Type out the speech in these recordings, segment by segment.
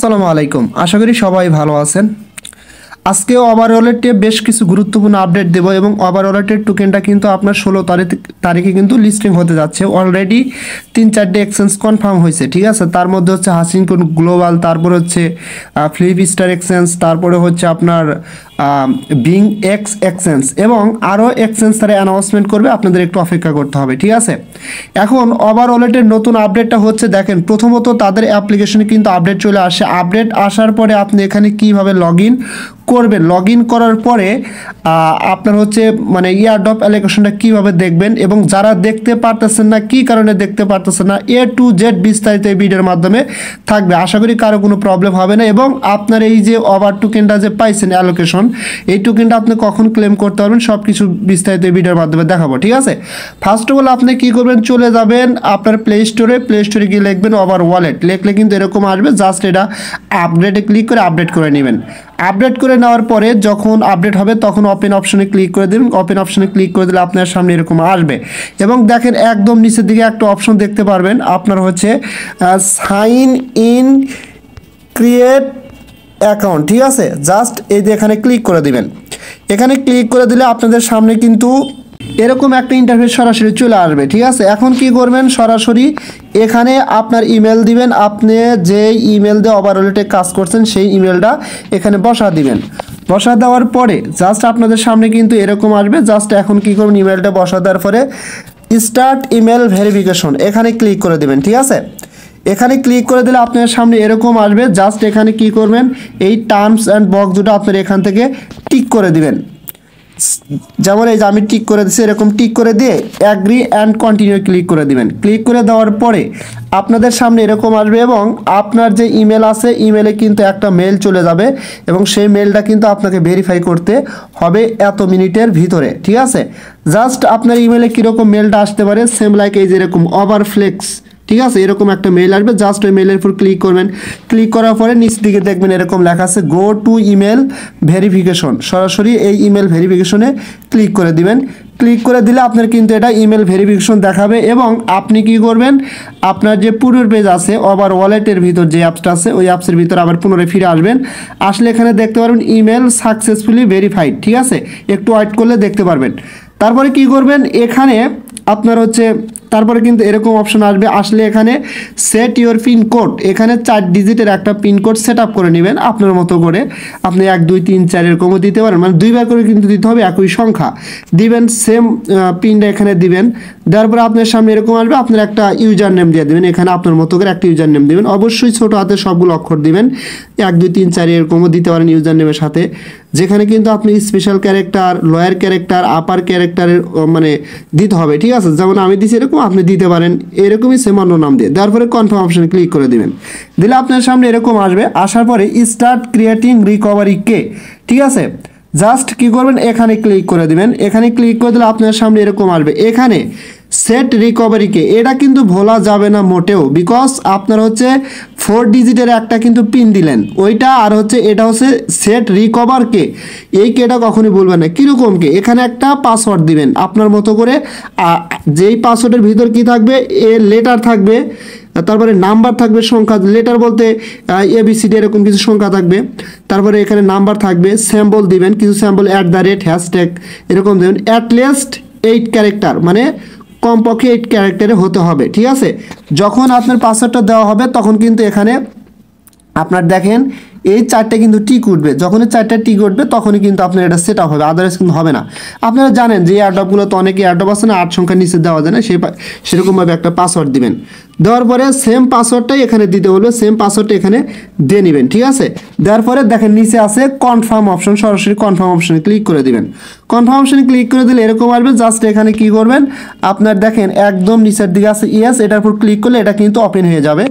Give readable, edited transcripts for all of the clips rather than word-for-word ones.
আসসালামু আলাইকুম। আশা করি সবাই ভালো আছেন। আজকে ওভারঅলেটে বেশ কিছু গুরুত্বপূর্ণ আপডেট দেব এবং ওভারঅলেটের টোকেনটা কিন্তু আপনার 16 তারিখে কিন্তু লিস্টিং হতে যাচ্ছে। অলরেডি 3-4টে এক্সচেঞ্জ কনফার্ম হয়েছে, ঠিক আছে। তার মধ্যে হচ্ছে হাসিনকোন গ্লোবাল, তারপর হচ্ছে ফ্লিপস্টার এক্সচেঞ্জ, তারপরে হচ্ছে আপনার বিং এক্স এক্সচেঞ্জ এবং আরও এক্সচেঞ্জ তারা অ্যানাউন্সমেন্ট করবে, আপনাদের একটু অপেক্ষা করতে হবে, ঠিক আছে। এখন ওভারঅলেটের নতুন আপডেটটা হচ্ছে, দেখেন প্রথমত তাদের অ্যাপ্লিকেশনে কিন্তু আপডেট চলে আসে। আপডেট আসার পরে আপনি এখানে কিভাবে লগ ইন করবেন, লগ ইন করার পরে আপনার হচ্ছে মানে ইয়ারড্রপ অ্যালোকেশনটা কীভাবে দেখবেন এবং যারা দেখতে পারতেছেন না কী কারণে দেখতে পারতেছেন না, A to Z বিস্তারিত এই ভিডিওর মাধ্যমে থাকবে। আশা করি কারো কোনো প্রবলেম হবে না এবং আপনার এই যে ওভার টোকেনটা যে পাইছেন অ্যালোকেশন, এই টোকেনটা আপনি কখন ক্লেম করতে পারবেন সব কিছু বিস্তারিত এই ভিডিওর মাধ্যমে দেখাবো, ঠিক আছে। ফার্স্ট অফ অল আপনি কী করবেন, চলে যাবেন আপনার প্লে স্টোরে গিয়ে লিখবেন ওভার ওয়ালেট, লিখলে কিন্তু এরকম আসবে। জাস্ট এটা আপডেটে ক্লিক করে আপডেট করে নেবেন। আপডেট করে নেওয়ার পরে যখন আপডেট হবে তখন ওপেন অপশনে ক্লিক করে দেবেন। ওপেন অপশনে ক্লিক করে দিলে আপনার সামনে এরকম আসবে এবং দেখেন একদম নিচের দিকে একটা অপশন দেখতে পারবেন, আপনার হচ্ছে সাইন ইন ক্রিয়েট অ্যাকাউন্ট, ঠিক আছে। জাস্ট এই যে এখানে ক্লিক করে দিবেন। এখানে ক্লিক করে দিলে আপনাদের সামনে কিন্তু এরকম একটা ইন্টারফেস সরাসরি চলে আসবে, ঠিক আছে। এখন কি করবেন, সরাসরি এখানে আপনার ইমেল দিবেন। আপনি যে ইমেল দিয়ে ওভারঅলেটে কাজ করছেন সেই ইমেলটা এখানে বসা দিবেন। বসা দেওয়ার পরে জাস্ট আপনাদের সামনে কিন্তু এরকম আসবে। জাস্ট এখন কি করবেন, ইমেলটা বসা দেওয়ার পরে স্টার্ট ইমেল ভেরিফিকেশন এখানে ক্লিক করে দিবেন, ঠিক আছে। এখানে ক্লিক করে দিলে আপনার সামনে এরকম আসবে। জাস্ট এখানে কি করবেন, এই টার্মস অ্যান্ড বক্স দুটো আপনার এখান থেকে টিক করে দিবেন। যেমন এই যে আমি টিক করে দিচ্ছি, এরকম টিক করে দিয়ে অ্যাগ্রি অ্যান্ড কন্টিনিউ ক্লিক করে দিবেন। ক্লিক করে দেওয়ার পরে আপনাদের সামনে এরকম আসবে এবং আপনার যে ইমেল আছে ইমেলে কিন্তু একটা মেল চলে যাবে এবং সেই মেলটা কিন্তু আপনাকে ভেরিফাই করতে হবে এত মিনিটের ভিতরে, ঠিক আছে। জাস্ট আপনার ইমেলে কীরকম মেলটা আসতে পারে, সেম লাইক এই যে এরকম ওভারফ্লেক্স, ঠিক আছে, এরকম একটা মেল আসবে। জাস্ট ওই মেলের উপর ক্লিক করবেন। ক্লিক করার পরে নিচ দিকে দেখবেন এরকম লেখা আছে গো টু ইমেল ভেরিফিকেশন। সরাসরি এই ইমেল ভেরিফিকেশনে ক্লিক করে দিবেন। ক্লিক করে দিলে আপনার কিন্তু এটা ইমেল ভেরিফিকেশন দেখাবে এবং আপনি কি করবেন, আপনার যে পূর্বের পেজ আছে ওভার ওয়ালেটের ভিতর যে অ্যাপসটা আছে ওই অ্যাপসের ভিতর আবার পুনরায় ফিরে আসবেন। আসলে এখানে দেখতে পারবেন ইমেল সাকসেসফুলি ভেরিফাইড, ঠিক আছে। একটু ওয়েট করলে দেখতে পারবেন। তারপরে কি করবেন, এখানে আপনার হচ্ছে তারপরে কিন্তু এরকম অপশন আসবে। আসলে এখানে সেট ইউর পিনকোড, এখানে 4 ডিজিটের একটা পিনকোড সেট আপ করে নেবেন আপনার মতো করে। আপনি 1 2 3 4 এরকমও দিতে পারেন, মানে 2বার করে কিন্তু দিতে হবে, একই সংখ্যা দিবেন। সেম পিনটা এখানে দিবেন। দেওয়ার পরে আপনার সামনে এরকম আসবে, আপনার একটা ইউজার নেম দিয়ে দেবেন। এখানে আপনার মতো করে একটা ইউজার নেম দেবেন। অবশ্যই ছোটো হাতে সবগুলো অক্ষর দিবেন। 1 2 3 4 এরকমও দিতে পারেন ইউজার নেমের সাথে, যেখানে কিন্তু আপনি স্পেশাল ক্যারেক্টার, লোয়ার ক্যারেক্টার, আপার ক্যারেক্টারের মানে দিতে হবে, ঠিক আছে। যেমন আমি দিচ্ছি এরকম আপনি দিতে পারেন, এরকমই সেম অন্য নাম দিয়ে। তারপরে কনফার্ম অপশনে ক্লিক করে দিবেন। দিলে আপনার সামনে এরকম আসবে। আসার পরে স্টার্ট ক্রিয়েটিং রিকভারি কে, ঠিক আছে। জাস্ট কি করবেন, এখানে ক্লিক করে দিবেন। এখানে ক্লিক করে দিলে আপনার সামনে এরকম আসবে। এখানে সেট রিকভারিকে এটা কিন্তু ভোলা যাবে না মোটেও, বিকজ আপনার হচ্ছে 4 ডিজিটের একটা কিন্তু পিন দিলেন ওইটা, আর হচ্ছে এটা হচ্ছে সেট রিকভার কে, এই কেটা কখনই বলবেন না। কীরকম কে, এখানে একটা পাসওয়ার্ড দিবেন আপনার মতো করে। যেই পাসওয়ার্ডের ভিতর কি থাকবে, লেটার থাকবে, তারপরে নাম্বার থাকবে, সংখ্যা, লেটার বলতে ABCD এরকম কিছু সংখ্যা থাকবে, তারপরে এখানে নাম্বার থাকবে, স্যাম্পল দিবেন, কিছু স্যাম্পল @# এরকম দেবেন। অ্যাটলিস্ট 8 ক্যারেক্টার, মানে কমপক্ষে 8 ক্যারেক্টারে হতে হবে, ঠিক আছে। যখন আপনার পাসওয়ার্ডটা দেওয়া হবে তখন কিন্তু এখানে আপনার দেখেন এই 4টে কিন্তু টিক উঠবে। যখন এই 4টে টিক উঠবে তখনই কিন্তু আপনার এটা সেট আপ হবে, আদারওয়াইজ কিন্তু হবে না। আপনারা জানেন যে এয়ারড্রপগুলো তো অনেকে এয়ারড্রপ আছে না, 8 সংখ্যার নিচে দেওয়া যায় না, সেরকমভাবে একটা পাসওয়ার্ড দিবেন। দেওয়ার পরে সেম পাসওয়ার্ডটাই এখানে দিতে বলবে, সেম পাসওয়ার্ডটা এখানে দিয়ে নেবেন, ঠিক আছে। দেওয়ার পরে দেখেন নিচে আছে কনফার্ম অপশন, সরাসরি কনফার্ম অপশনে ক্লিক করে দিবেন। কনফার্ম অপশনে ক্লিক করে দিলে এরকম আসবে। জাস্ট এখানে কি করবেন, আপনার দেখেন একদম নিচের দিকে আছে ইয়েস, এটার উপর ক্লিক করলে এটা কিন্তু ওপেন হয়ে যাবে।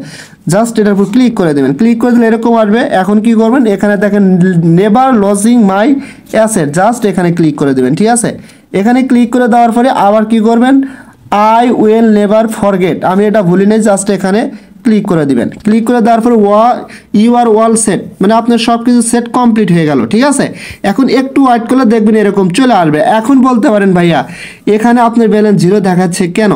জাস্ট এটার উপর ক্লিক করে দেবেন। ক্লিক করে দিলে এরকম আসবে। এখন কি করবেন, এখানে দেখেন নেভার লজিং মাই অ্যাসেট, জাস্ট এখানে ক্লিক করে দেবেন, ঠিক আছে। এখানে ক্লিক করে দেওয়ার পরে আবার কি করবেন, আই উইল নেভার ফরগেট, আমি এটা ভুলি নাই, জাস্ট এখানে ক্লিক করে দিবেন। ক্লিক করে দেওয়ার পর ইউ আর অল সেট, মানে আপনার সব কিছু সেট কমপ্লিট হয়ে গেল। ঠিক আছে, এখন একটু ওয়েট করলে দেখবেন এরকম চলে আসবে। এখন বলতে পারেন ভাইয়া এখানে আপনার ব্যালেন্স 0 দেখাচ্ছে কেন?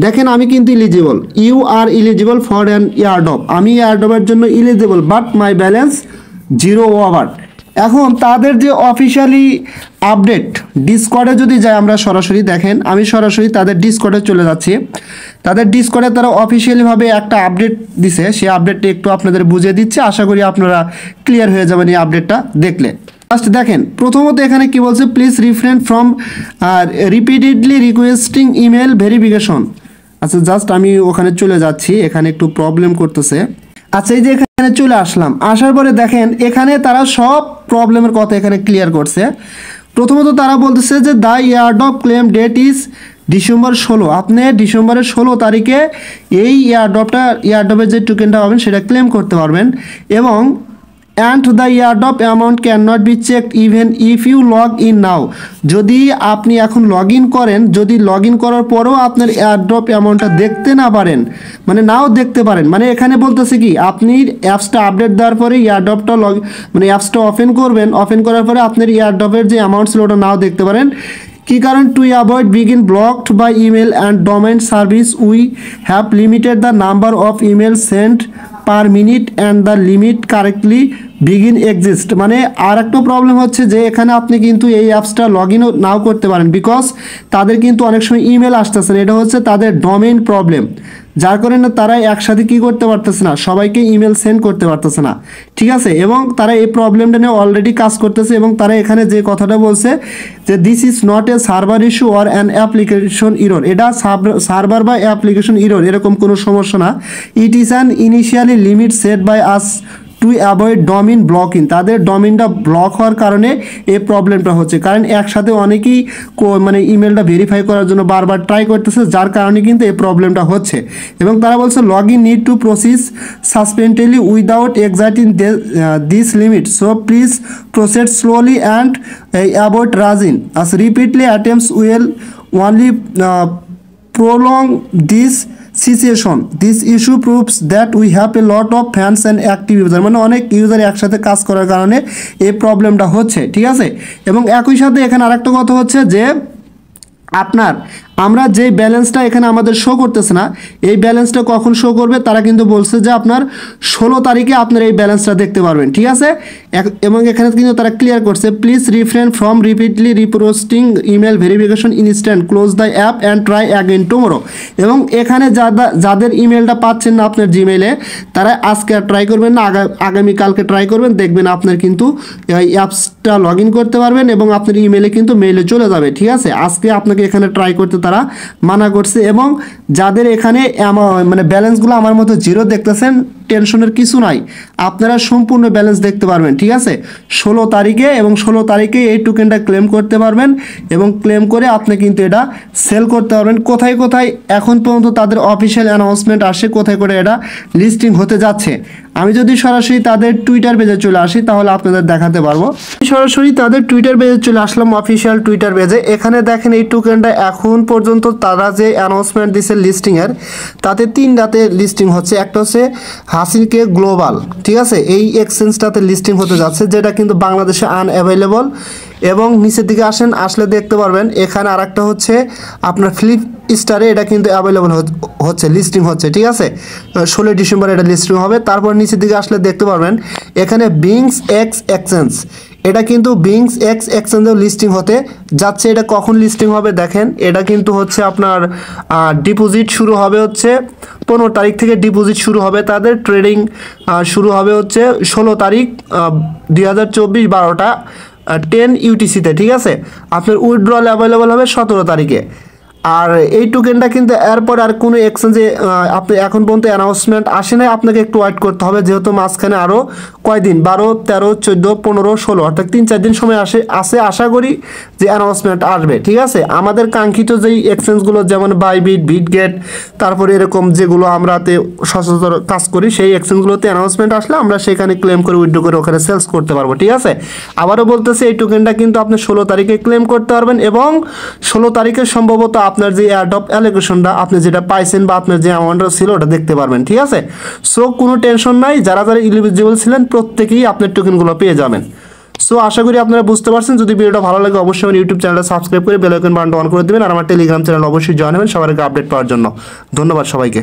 দেখেন আমি কিন্তু eligible, you are eligible for an airdrop, আমি এয়ারড্রপের জন্য eligible, but my balance 0 over. এখন তাদের যে অফিসিয়ালি আপডেট ডিসকর্ডে যদি যাই আমরা সরাসরি, দেখেন আমি সরাসরি তাদের ডিসকর্ডে চলে যাচ্ছি। তাদের ডিসকর্ডে তারা অফিসিয়ালিভাবে একটা আপডেট দিছে, সেই আপডেটটা একটু আপনাদের বুঝিয়ে দিচ্ছে, আশা করি আপনারা ক্লিয়ার হয়ে যাবেন এই আপডেটটা দেখলে। ফার্স্ট দেখেন প্রথমত এখানে কি বলছে, please refrain from repeatedly requesting email verification. আচ্ছা জাস্ট আমি ওখানে চলে যাচ্ছি, এখানে একটু প্রবলেম করতেছে। আচ্ছা এই যে এখানে চলে আসলাম, আসার পরে দেখেন এখানে তারা সব প্রবলেমের কথা এখানে ক্লিয়ার করছে। প্রথমত তারা বলতেছে যে the airdrop claim date is December 16, আপনি ডিসেম্বরের 16 তারিখে এই এয়ারড্রপের যে টোকেনটা পাবেন সেটা ক্লেম করতে পারবেন, এবং and the airdrop amount can not be checked even if you log in now. যদি আপনি এখন লগ ইন করেন, যদি লগ ইন করার পরেও আপনার এয়ারড্রপ অ্যামাউন্টটা দেখতে না পারেন, মানে নাও দেখতে পারেন, মানে এখানে বলতেছে কি আপনি অ্যাপসটা আপডেট দেওয়ার পরে এয়ারড্রপটা মানে অ্যাপসটা ওপেন করবেন, ওপেন করার পরে আপনার এয়ারড্রপের যে অ্যামাউন্ট ছিল ওটা নাও দেখতে পারেন। কি কারণ, to avoid begin blocked by email and domain service we have limited the number of email sent per minute and the limit correctly begin exist. মানে আর একটা প্রবলেম হচ্ছে যে এখানে আপনি কিন্তু এই অ্যাপসটা লগ ইনও নাও করতে পারেন, বিকজ তাদের কিন্তু অনেক সময় ইমেল আসতেছে না, এটা হচ্ছে তাদের ডোমেইন প্রবলেম, যার কারণে তারা একসাথে কি করতে পারতেছে না, সবাইকে ইমেল সেন্ড করতে পারতেছে না। ঠিক আছে, এবং তারা এই প্রবলেমটা নিয়ে অলরেডি কাজ করতেছে, এবং তারা এখানে যে কথাটা বলছে যে this is not a server issue or an application error, এটা সার্ভার বা অ্যাপ্লিকেশন ইরর এরকম কোনো সমস্যা না। It is an initially limit set by us to avoid domain blocking, তাদের ডোমেইনটা ব্লক হওয়ার কারণে এই প্রবলেমটা হচ্ছে, কারণ একসাথে অনেকেই মানে ইমেলটা ভেরিফাই করার জন্য বারবার ট্রাই করতেছে, যার কারণে কিন্তু এই প্রবলেমটা হচ্ছে। এবং তারা বলছে log in need to process suspendedly without exciting this limit, so please proceed slowly and avoid raising us repeatedly attempts will only prolong this situation. This issue proves that we have a lot of fans and active user, মানে অনেক user একসাথে কাজ করার কারণে এই প্রবলেমটা হচ্ছে। ঠিক আছে, এবং একই সাথে এখানে আরেকটা কথা হচ্ছে যে আপনার আমরা যে ব্যালেন্সটা এখানে আমাদের শো করতেছে না, এই ব্যালেন্সটা কখন শো করবে, তারা কিন্তু বলছে যে আপনার 16 তারিখে আপনার এই ব্যালেন্সটা দেখতে পারবেন। ঠিক আছে, এবং এখানে কিন্তু তারা ক্লিয়ার করছে, please refrain from repeatedly reposting email verification instant, close the app and try again tomorrow. এবং এখানে যাদের ইমেলটা পাচ্ছেন না আপনার জিমেইলে, তারা আজকে আর ট্রাই করবেন না, আগামীকালকে ট্রাই করবেন, দেখবেন আপনার কিন্তু এই অ্যাপসটা লগ ইন করতে পারবেন এবং আপনার ইমেলে কিন্তু মেইলে চলে যাবে। ঠিক আছে, আজকে আপনাকে এখানে ট্রাই করতে তারা মানা করছে। এবং যাদের এখানে মানে ব্যালেন্সগুলো আমার মতো 0 দেখতেছেন, টেনশনের কিছু নাই, আপনারা সম্পূর্ণ ব্যালেন্স দেখতে পারবেন। ঠিক আছে, 16 তারিখে, এবং 16 তারিখে এই টোকেনটা ক্লেম করতে পারবেন, এবং ক্লেম করে আপনি কিন্তু এটা সেল করতে পারবেন। কোথায় কোথায় এখন পর্যন্ত তাদের অফিসিয়াল অ্যানাউন্সমেন্ট আসে, কোথায় করে এটা লিস্টিং হতে যাচ্ছে। আমি যদি সরাসরি তাদের টুইটার পেজে চলে আসি তাহলে আপনাদের দেখাতে পারবো। সরাসরি তাদের টুইটার পেজে চলে আসলাম, অফিসিয়াল টুইটার পেজে। এখানে দেখেন এই টোকেনটা এখন পর্যন্ত তারা যে অ্যানাউন্সমেন্ট দিচ্ছে লিস্টিংয়ের, তাতে 3টাতে লিস্টিং হচ্ছে। একটা হচ্ছে হাসিলকে গ্লোবাল, ঠিক আছে, এই এক্সচেঞ্জটাতে লিস্টিং হতে যাচ্ছে, যেটা কিন্তু বাংলাদেশে আনঅ্যাভেলেবল। এবং নিচের দিকে আসলে দেখতে পারবেন এখানে আরেকটা হচ্ছে আপনার ফ্লিপ স্টারে, এটা কিন্তু অ্যাভেলেবল হচ্ছে, লিস্টিং হচ্ছে। ঠিক আছে, 16 ডিসেম্বর এটা লিস্টিং হবে। তারপর নিচের দিকে আসলে দেখতে পারবেন এখানে বিংস এক্স এক্সচেঞ্জ, এটা কিন্তু বিংস এক্স এক্সচেঞ্জেও লিস্টিং হতে যাচ্ছে। এটা কখন লিস্টিং হবে দেখেন, এটা কিন্তু হচ্ছে আপনার ডিপোজিট শুরু হবে হচ্ছে 15 তারিখ থেকে ডিপোজিট শুরু হবে, তাদের ট্রেডিং শুরু হবে হচ্ছে 16 তারিখ 2024 12টা 10 UTC-তে। ঠিক আছে, আপনার উইথড্রল অ্যাভেলেবল হবে 17 তারিখে। আর এই টোকেনটা কিন্তু এরপর আর কোনো এক্সচেঞ্জে আপনি এখন পর্যন্ত অ্যানাউন্সমেন্ট আসে নাই, আপনাকে একটু ওয়েট করতে হবে, যেহেতু মাঝখানে আরও কয়দিন 12, 13, 14, 15, 16 অর্থাৎ 3-4 দিন সময় আসে। আশা করি যে অ্যানাউন্সমেন্ট আসবে। ঠিক আছে, আমাদের কাঙ্ক্ষিত যেই এক্সচেঞ্জগুলো যেমন বাইবিট, বিটগেট, তারপরে এরকম যেগুলো আমরাতে সচরাচর কাজ করি, সেই এক্সচেঞ্জগুলোতে অ্যানাউন্সমেন্ট আসলে আমরা সেখানে ক্লেম করে উইথড্র করে ওখানে সেলস করতে পারবো। ঠিক আছে, আবারও বলতেছি এই টোকেনটা কিন্তু আপনি 16 তারিখে ক্লেম করতে পারবেন, এবং 16 তারিখে সম্ভবত আপনার যে এয়ারড্রপ অ্যালোকেশনটা আপনি যেটা পাইছেন বা আপনার যে অ্যামাউন্টটা ছিল ওটা দেখতে পারবেন, ঠিক আছে। সো কোনো টেনশন নাই, যারা যারা এলিজিবল ছিলেন প্রত্যেকেই আপনার টোকেনগুলো পেয়ে যাবেন। সো আশা করি আপনারা বুঝতে পারছেন। যদি ভিডিওটা ভালো লাগে অবশ্যই আমার ইউটিউব চ্যানেলটা সাবস্ক্রাইব করে বেল আইকন বাটনটা অন করে দেবেন, আর আমার টেলিগ্রাম চ্যানেল অবশ্যই জয়েন হবেন সবার আগে আপডেট পাওয়ার জন্য। ধন্যবাদ সবাইকে।